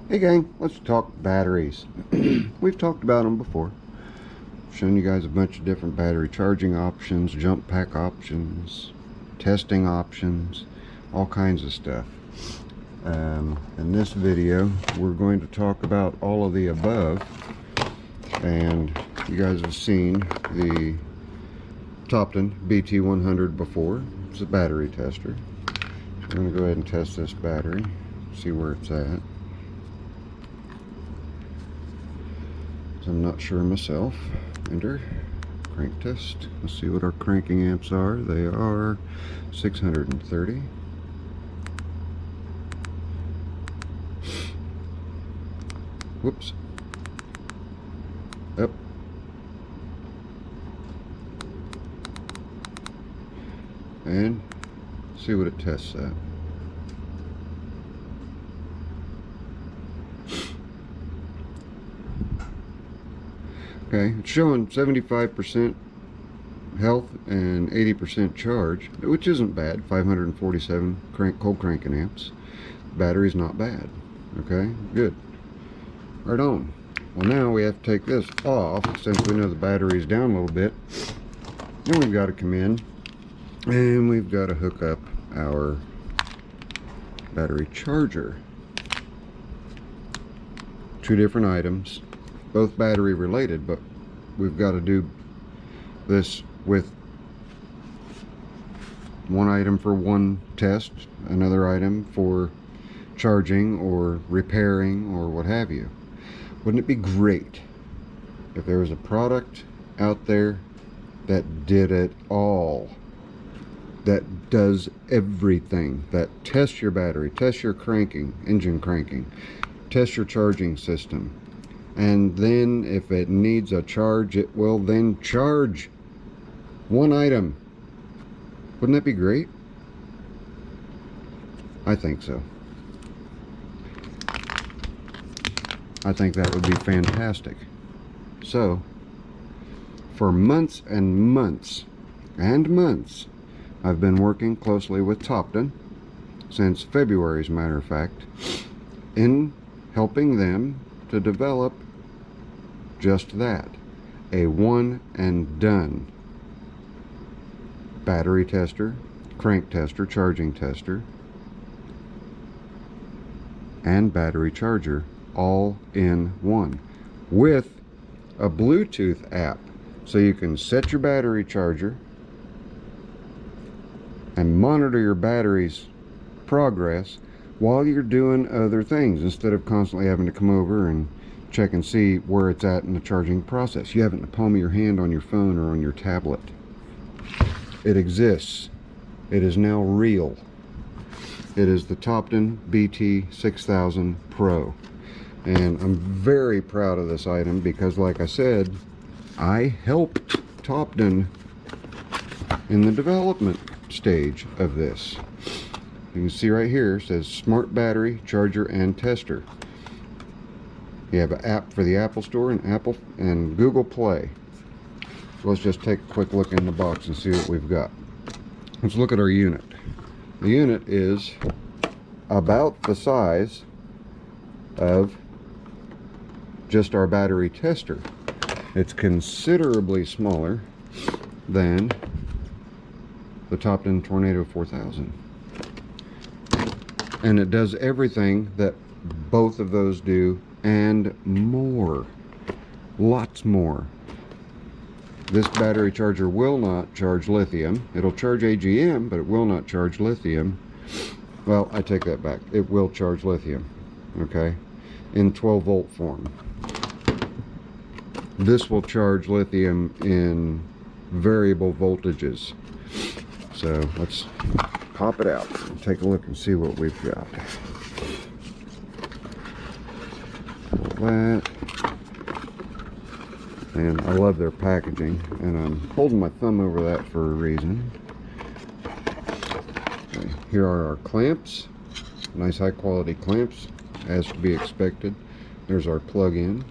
Hey gang, let's talk batteries. We've talked about them before. Shown you guys a bunch of different battery charging options, jump pack options, testing options, all kinds of stuff. In this video, we're going to talk about all of the above. And you guys have seen the Topdon BT100 before. It's a battery tester. I'm going to go ahead and test this battery, see where it's at. I'm not sure myself. Enter crank test. Let's see what our cranking amps are. They are 630. Whoops. Up. And see what it tests at. Okay, it's showing 75% health and 80% charge, which isn't bad. 547 cold cranking amps. Battery's not bad. Okay, good. Right on. Well, now we have to take this off since we know the battery's down a little bit. Then we've got to come in and we've got to hook up our battery charger. Two different items. Both battery related, but we've got to do this with one item for one test, another item for charging or repairing or what have you. Wouldn't it be great if there was a product out there that did it all, that does everything, that tests your battery, tests your cranking, engine cranking, tests your charging system, and then if it needs a charge, it will then charge one item? Wouldn't that be great? I think so. I think that would be fantastic. So, for months and months and months, I've been working closely with Topdon, since February as a matter of fact, in helping them to develop just that, a one and done battery tester, crank tester, charging tester, and battery charger all in one, with a Bluetooth app, so you can set your battery charger and monitor your battery's progress while you're doing other things, instead of constantly having to come over and check and see where it's at in the charging process. You have it in the palm of your hand on your phone or on your tablet. It exists. It is now real. It is the Topdon BT6000 Pro. And I'm very proud of this item because, like I said, I helped Topdon in the development stage of this. You can see right here, it says Smart Battery, Charger, and Tester. You have an app for the Apple Store and Apple and Google Play. So let's just take a quick look in the box and see what we've got. Let's look at our unit. The unit is about the size of just our battery tester. It's considerably smaller than the Topdon Tornado 4000. And it does everything that both of those do and more. Lots more. This battery charger will not charge lithium. It'll charge AGM, but it will not charge lithium. Well, I take that back. It will charge lithium, okay, in 12 volt form. This will charge lithium in variable voltages. So let's pop it out and take a look and see what we've got. Pull that. And I love their packaging, and I'm holding my thumb over that for a reason. Okay, here are our clamps. Nice high quality clamps, as to be expected. There's our plug-in.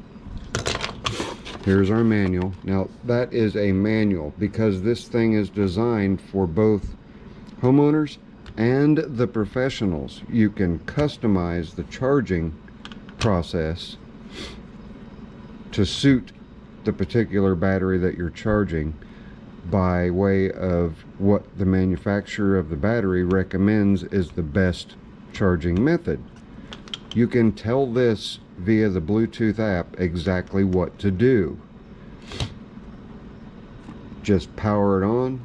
Here's our manual. Now that is a manual because this thing is designed for both homeowners and the professionals. You can customize the charging process to suit the particular battery that you're charging by way of what the manufacturer of the battery recommends is the best charging method. You can tell this via the Bluetooth app exactly what to do. Just power it on,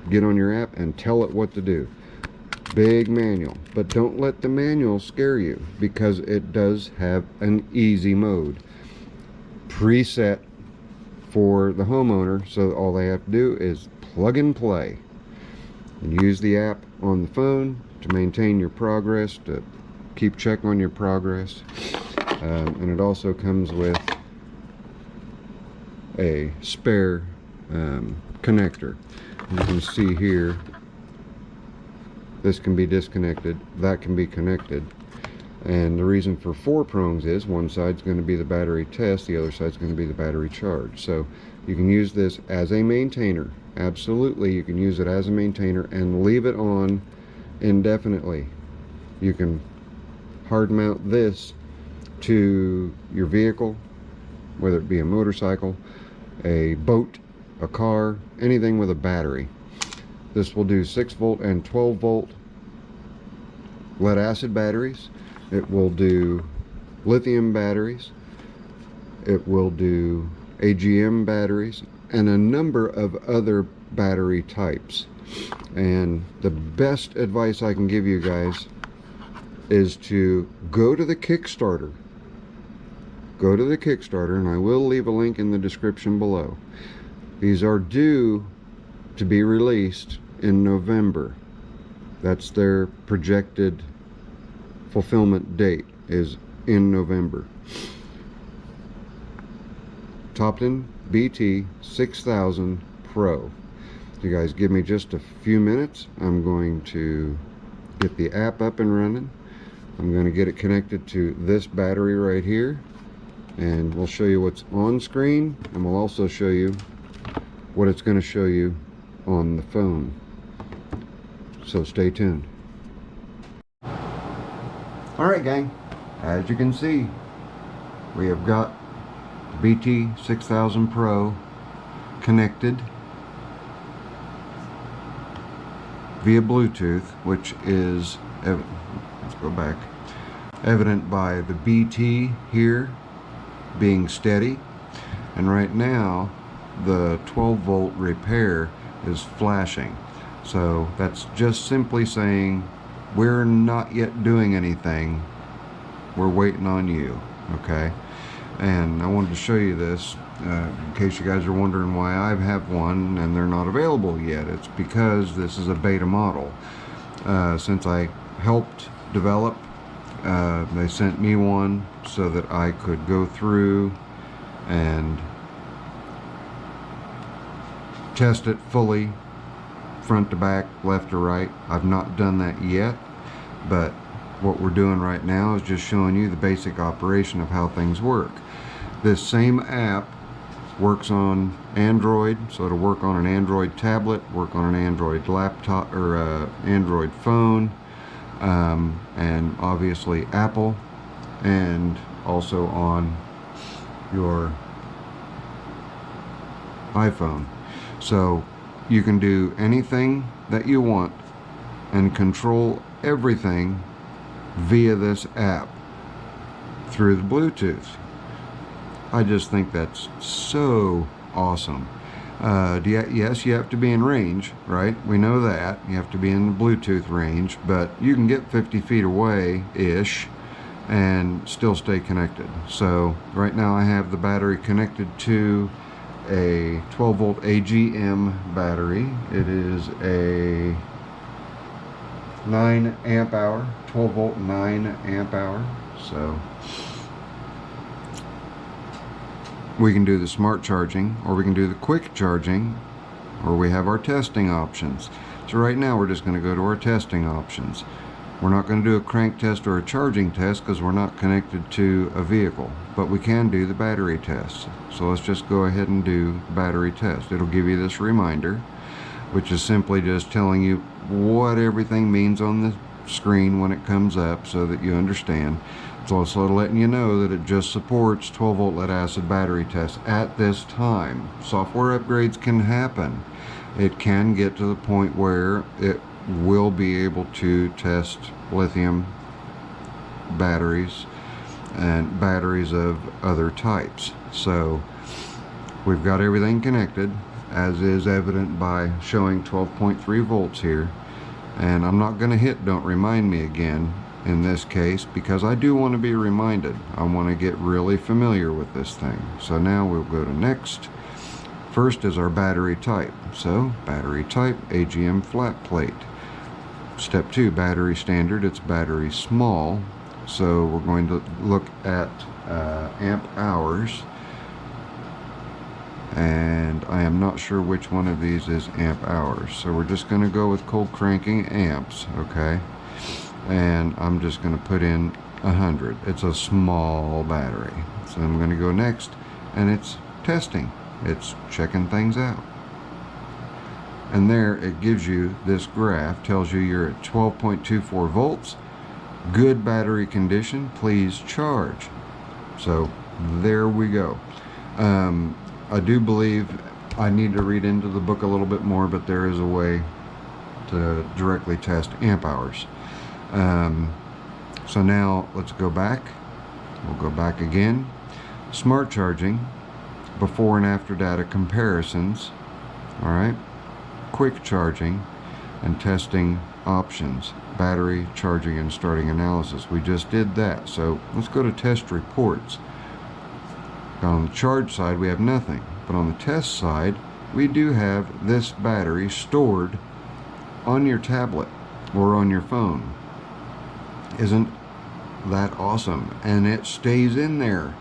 get on your app, and tell it what to do. Big manual, but don't let the manual scare you, because it does have an easy mode preset for the homeowner, so all they have to do is plug and play and use the app on the phone to maintain your progress, to keep check on your progress. And it also comes with a spare connector. You can see here, this can be disconnected, that can be connected. And the reason for 4 prongs is one side's going to be the battery test, the other side's going to be the battery charge. So you can use this as a maintainer. Absolutely, you can use it as a maintainer and leave it on indefinitely. You can hard mount this to your vehicle, whether it be a motorcycle, a boat, a car, anything with a battery. This will do 6-volt and 12-volt lead acid batteries. It will do lithium batteries. It will do AGM batteries and a number of other battery types. And the best advice I can give you guys is to go to the Kickstarter. Go to the Kickstarter, and I will leave a link in the description below. These are due to be released in November. That's their projected fulfillment date, is in November. Topdon BT6000 Pro. You guys give me just a few minutes. I'm going to get the app up and running. I'm going to get it connected to this battery right here, and we'll show you what's on screen, and we'll also show you what it's going to show you on the phone. So stay tuned. Alright gang, as you can see, we have got the BT6000 Pro connected via Bluetooth, which is, let's go back, evident by the BT here being steady, and right now the 12-volt repair is flashing. So that's just simply saying we're not yet doing anything, we're waiting on you. Okay, and I wanted to show you this in case you guys are wondering why I have one and they're not available yet. It's because this is a beta model. Since I helped develop, they sent me one so that I could go through and test it fully, front to back, left to right. I've not done that yet, but what we're doing right now is just showing you the basic operation of how things work. This same app works on Android, so it'll work on an Android tablet, work on an Android laptop or Android phone, and obviously Apple, and also on your iPhone. So you can do anything that you want and control everything via this app through the Bluetooth. I just think that's so awesome. Yes, you have to be in range, right? We know that. You have to be in the Bluetooth range, but you can get 50 feet away-ish and still stay connected. So right now I have the battery connected to a 12-volt AGM battery. It is a 9 amp hour, 12-volt 9 amp hour. So we can do the smart charging, or we can do the quick charging, or we have our testing options. So right now we're just going to go to our testing options. We're not going to do a crank test or a charging test because we're not connected to a vehicle, but we can do the battery test. So let's just go ahead and do the battery test. It'll give you this reminder, which is simply just telling you what everything means on the screen when it comes up so that you understand. It's also letting you know that it just supports 12 volt lead acid battery tests at this time. Software upgrades can happen. It can get to the point where it will be able to test lithium batteries and batteries of other types. So we've got everything connected, as is evident by showing 12.3 volts here. And I'm not going to hit don't remind me again in this case, because I do want to be reminded. I want to get really familiar with this thing. So now we'll go to next. First is our battery type. So battery type, AGM flat plate. Step 2, battery standard, it's battery small. So we're going to look at amp hours, and I am not sure which one of these is amp hours, so we're just going to go with cold cranking amps. Okay, and I'm just going to put in 100. It's a small battery. So I'm going to go next, and it's testing, it's checking things out. And there it gives you this graph, tells you you're at 12.24 volts, good battery condition, please charge. So there we go. I do believe I need to read into the book a little bit more, but there is a way to directly test amp hours. So now let's go back. We'll go back again. Smart charging, before and after data comparisons. All right. Quick charging and testing options, battery charging and starting analysis. We just did that. So let's go to test reports. On the charge side we have nothing, but on the test side we do have this battery stored on your tablet or on your phone. Isn't that awesome? And it stays in there.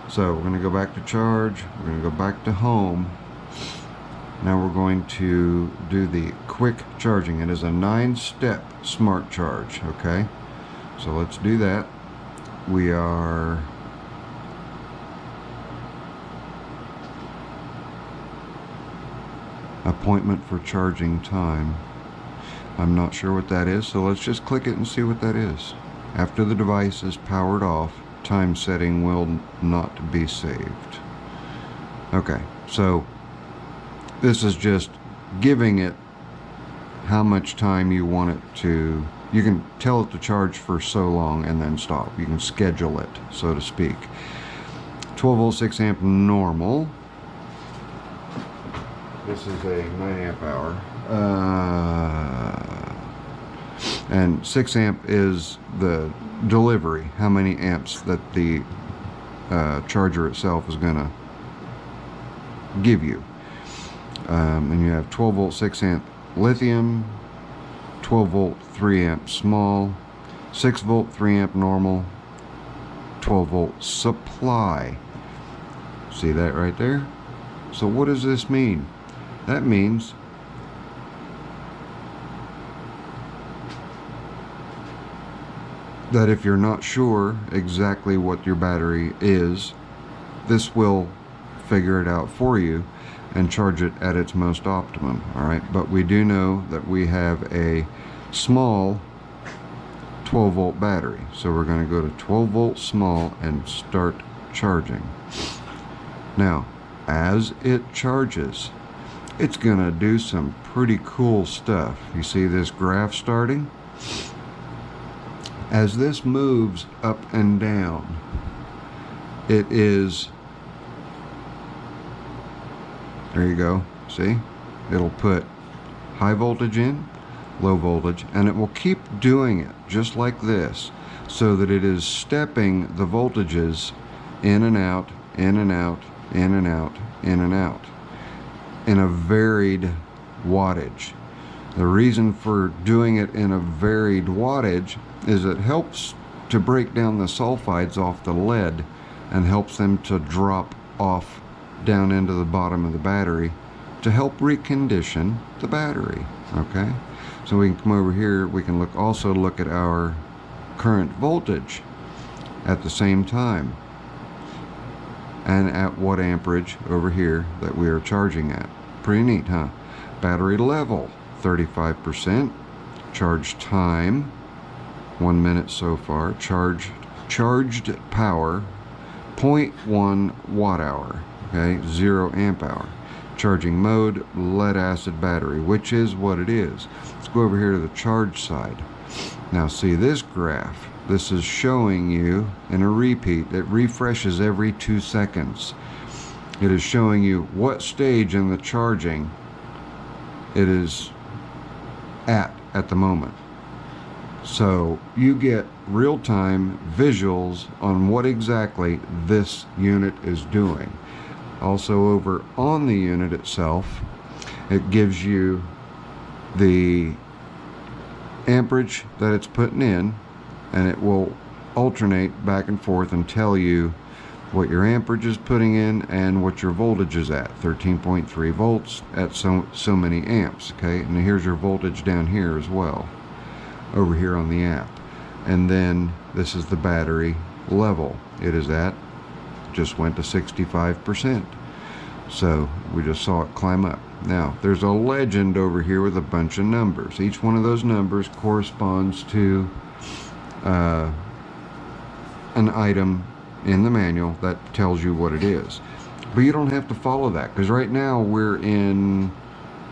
So we're going to go back to charge, we're going to go back to home. Now we're going to do the quick charging. It is a 9-step smart charge. Okay, so let's do that. We are appointment for charging time. I'm not sure what that is, so let's just click it and see what that is. After the device is powered off, time setting will not be saved. Okay, so this is just giving it how much time you want it to. You can tell it to charge for so long and then stop. You can schedule it, so to speak. 12 volt 6 amp normal. This is a 9 amp hour. And 6 amp is the delivery, how many amps that the charger itself is going to give you. And you have 12 volt 6 amp lithium, 12 volt 3 amp small, 6 volt 3 amp normal, 12 volt supply. See that right there? So what does this mean? That means that if you're not sure exactly what your battery is, this will figure it out for you and charge it at its most optimum. All right, but we do know that we have a small 12 volt battery, so we're going to go to 12 volt small and start charging. Now as it charges, it's going to do some pretty cool stuff. You see this graph starting? As this moves up and down, it is, there you go, see? It'll put high voltage in, low voltage, and it will keep doing it just like this, so that it is stepping the voltages in and out, in and out, in and out, in and out, in a varied wattage. The reason for doing it in a varied wattage is it helps to break down the sulfides off the lead and helps them to drop off down into the bottom of the battery to help recondition the battery. Okay, so we can come over here, we can also look at our current voltage at the same time and at what amperage over here that we are charging at. Pretty neat, huh? Battery level 35%, charge time 1 minute so far, charged charged power 0.1 watt hour, okay, 0 amp hour. Charging mode, lead acid battery, which is what it is. Let's go over here to the charge side. Now see this graph, this is showing you in a repeat. It refreshes every 2 seconds. It is showing you what stage in the charging it is at the moment. So you get real-time visuals on what exactly this unit is doing. Also over on the unit itself, it gives you the amperage that it's putting in, and it will alternate back and forth and tell you what your amperage is putting in and what your voltage is at. 13.3 volts at so many amps, okay? And here's your voltage down here as well, over here on the app. And then this is the battery level. It is at, just went to 65%. So we just saw it climb up. Now there's a legend over here with a bunch of numbers. Each one of those numbers corresponds to an item in the manual that tells you what it is. But you don't have to follow that, because right now we're in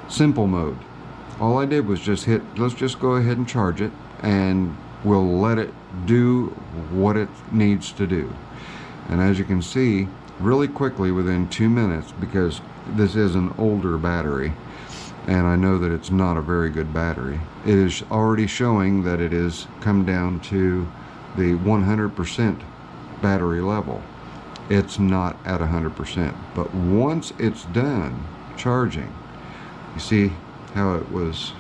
simple mode. All I did was just hit, let's just go ahead and charge it, and we'll let it do what it needs to do. And as you can see, really quickly within 2 minutes, because this is an older battery and I know that it's not a very good battery, it is already showing that it is come down to the 100% battery level. It's not at 100%, but once it's done charging, you see how it was,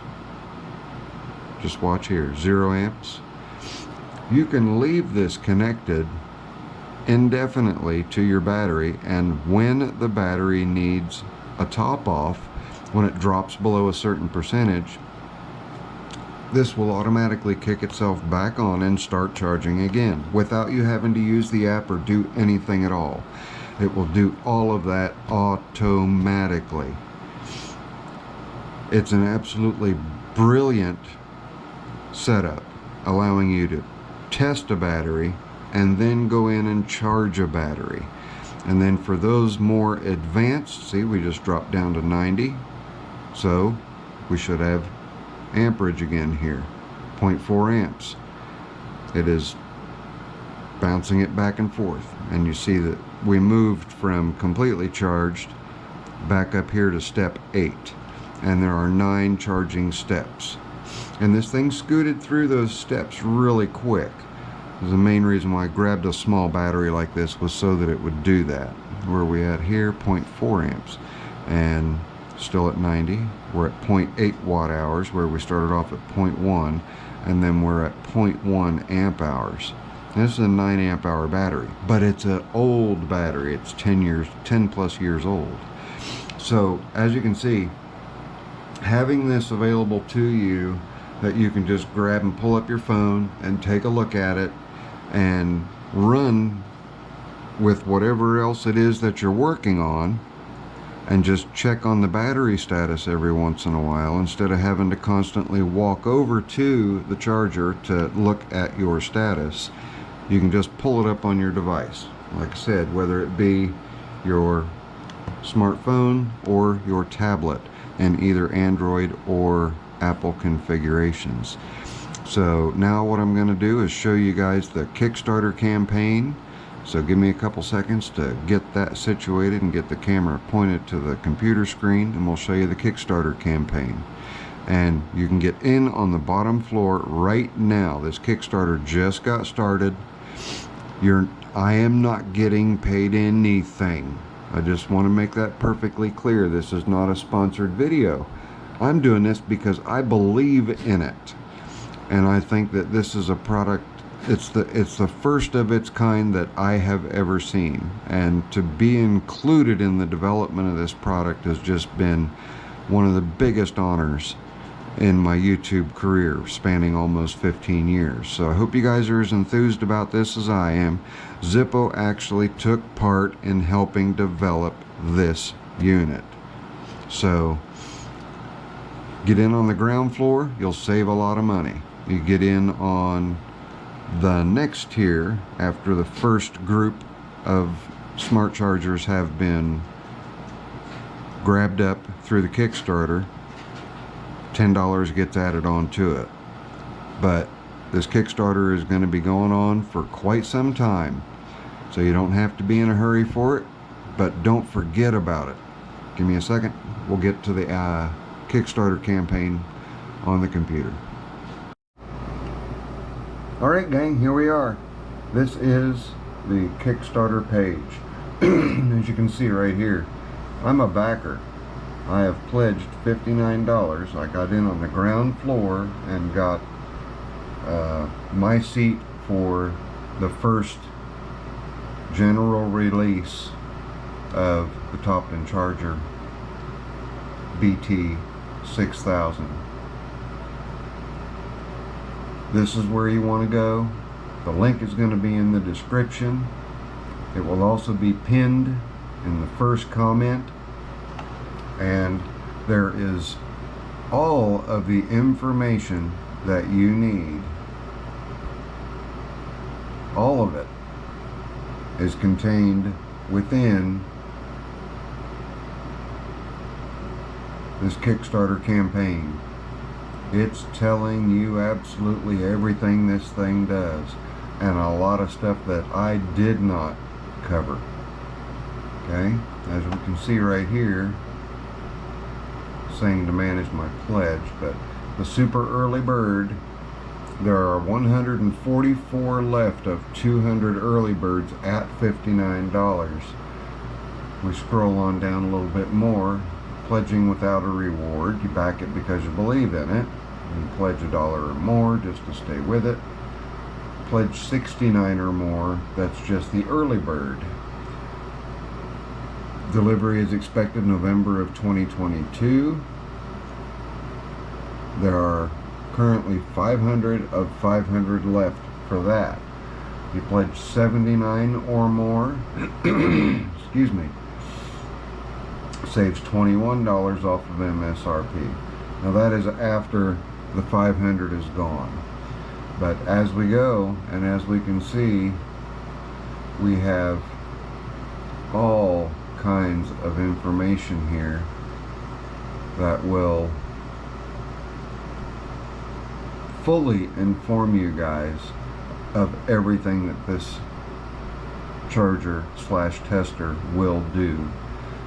just watch here, 0 amps. You can leave this connected indefinitely to your battery, and when the battery needs a top off, when it drops below a certain percentage, this will automatically kick itself back on and start charging again without you having to use the app or do anything at all. It will do all of that automatically. It's an absolutely brilliant setup, allowing you to test a battery and then go in and charge a battery. And then for those more advanced, see, we just dropped down to 90, so we should have amperage again here, 0.4 amps. It is bouncing it back and forth, and you see that we moved from completely charged back up here to step 8, and there are 9 charging steps, and this thing scooted through those steps really quick. The main reason why I grabbed a small battery like this was so that it would do that. Where we at here, 0.4 amps, and still at 90. We're at 0.8 watt hours, where we started off at 0.1, and then we're at 0.1 amp hours. This is a 9 amp hour battery, but it's an old battery. It's 10 plus years old. So as you can see, having this available to you, that you can just grab and pull up your phone and take a look at it and run with whatever else it is that you're working on, and just check on the battery status every once in a while, instead of having to constantly walk over to the charger to look at your status. You can just pull it up on your device, like I said, whether it be your smartphone or your tablet, in either Android or Apple configurations. So now what I'm going to do is show you guys the Kickstarter campaign. So give me a couple seconds to get that situated and get the camera pointed to the computer screen, and we'll show you the Kickstarter campaign. And you can get in on the bottom floor right now. This Kickstarter just got started. I am not getting paid anything. I just want to make that perfectly clear. This is not a sponsored video. I'm doing this because I believe in it, and I think that this is a product, it's the first of its kind that I have ever seen, and to be included in the development of this product has just been one of the biggest honors in my YouTube career, spanning almost 15 years. So I hope you guys are as enthused about this as I am. Zippo actually took part in helping develop this unit. So get in on the ground floor, you'll save a lot of money. You get in on The next tier, after the first group of smart chargers have been grabbed up through the Kickstarter, $10 gets added on to it. But this Kickstarter is going to be going on for quite some time, so you don't have to be in a hurry for it, but don't forget about it. Give me a second, we'll get to the Kickstarter campaign on the computer. Alright gang, here we are. This is the Kickstarter page. As you can see right here, I'm a backer. I have pledged $59. I got in on the ground floor and got my seat for the first general release of the Topdon charger BT6000. This is where you want to go. The link is going to be in the description. It will also be pinned in the first comment, and there is all of the information that you need. All of it is contained within this Kickstarter campaign. It's telling you absolutely everything this thing does, and a lot of stuff that I did not cover. Okay, as we can see right here, saying to manage my pledge, but the super early bird, there are 144 left of 200 early birds at $59. We scroll on down a little bit more. Pledging without a reward, you back it because you believe in it. You pledge $1 or more just to stay with it. Pledge 69 or more, that's just the early bird. Delivery is expected November of 2022. There are currently 500 of 500 left for that. You pledge 79 or more, excuse me, saves $21 off of MSRP. Now that is after the 500 is gone. But as we go, and as we can see, we have all kinds of information here that will fully inform you guys of everything that this charger slash tester will do.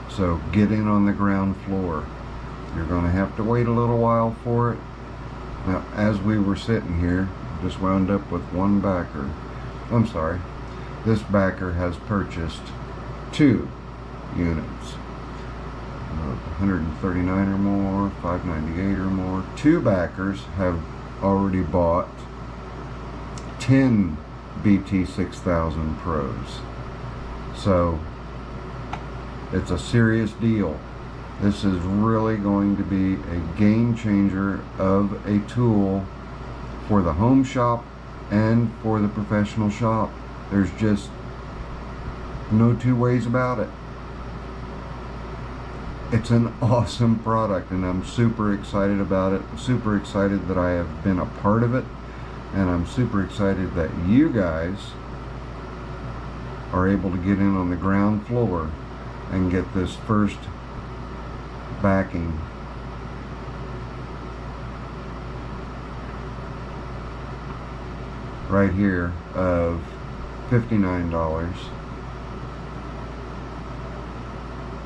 So get in on the ground floor. You're going to have to wait a little while for it. Now, as we were sitting here, just wound up with one backer. I'm sorry, this backer has purchased 2 units. 139 or more, 598 or more. 2 backers have already bought 10 BT6000 Pros. So it's a serious deal. This is really going to be a game changer of a tool for the home shop and for the professional shop. There's just no two ways about it. It's an awesome product, and I'm super excited about it. I'm super excited that I have been a part of it, and I'm super excited that you guys are able to get in on the ground floor and get this first backing. Right here of $59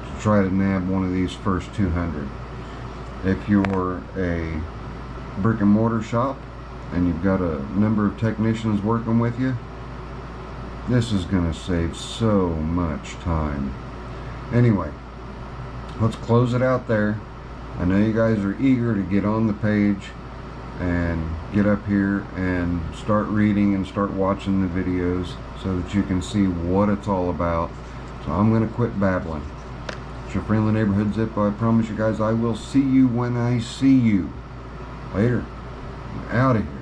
to try to nab one of these first 200. If you're a brick and mortar shop and you've got a number of technicians working with you, this is going to save so much time. Anyway, let's close it out there. I know you guys are eager to get on the page and get up here and start reading and start watching the videos so that you can see what it's all about. So I'm going to quit babbling. It's your friendly neighborhood Zippo. I promise you guys I will see you when I see you. Later. I'm out of here.